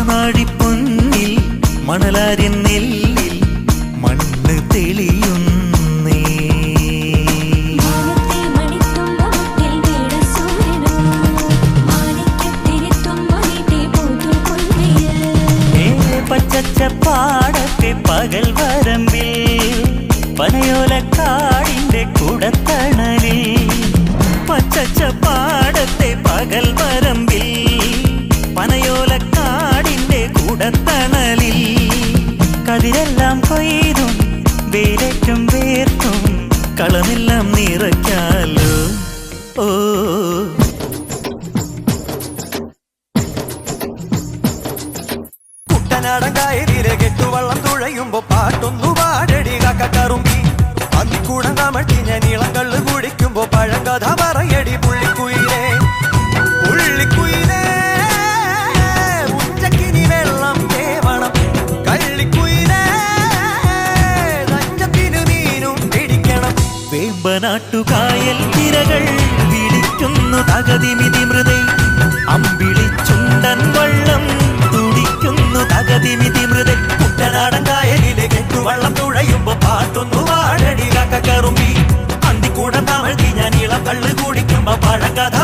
മണവാഴിപ്പൊന്നിൽ മണലാരിൻ നെല്ലിൽ മണ്ണ് തെളിയുന്നേ. പച്ചപ്പാടത്തെ പകൽ വരമ്പിൽ പനയോലക്കാടിന്റെ കുടത്തണലിൽ. പച്ചപ്പാടത്തെ പകൽ വരമ്പിൽ പനയോലക്കാടിന്റെ കുടത്തണലിൽ. കതിരെല്ലാം കൊയ്തും വേലേറ്റും വേർത്തും കളമെല്ലാം നിറയ്ക്കാലോ. ഓ കുട്ടനാടങ്കായലിലെ കെട്ടുവള്ളം തുഴയുമ്പോ പാട്ടൊന്നു പാടടി കാക്കറുമ്പി. പന്നിക്കൂടം കമഴ്ത്തിഞ്ഞ നീളം കള്ളു കുടിക്കുമ്പോ പഴങ്കഥ പറയടി പുള്ളിക്കുയിലേ. പുള്ളിക്കുയിലേ ഉച്ചക്കിനി വെള്ളം തേവണം. കള്ളിക്കുയിലേ തഞ്ചത്തിന് മീനും പിടിക്കണം. വേമ്പനാട്ടുകായൽ തിരകൾ വിളിക്കുന്നു തകതിമിതി മൃദൈ. അമ്പിളിച്ചുണ്ടൻ വള്ളം തുടിക്കുന്നു തകതിമിതി മൃദൈ. കുട്ടനാടങ്കായലിലെ കെട്ടുവള്ളം തുഴയുമ്പോ പാട്ടൊന്നു പാടടി കാക്കറുമ്പി. അന്തിക്കൂടം തമഴ്ത്തി ഞാൻ ഇളം കള്ളു കുടിക്കുമ്പോ പഴങ്കഥ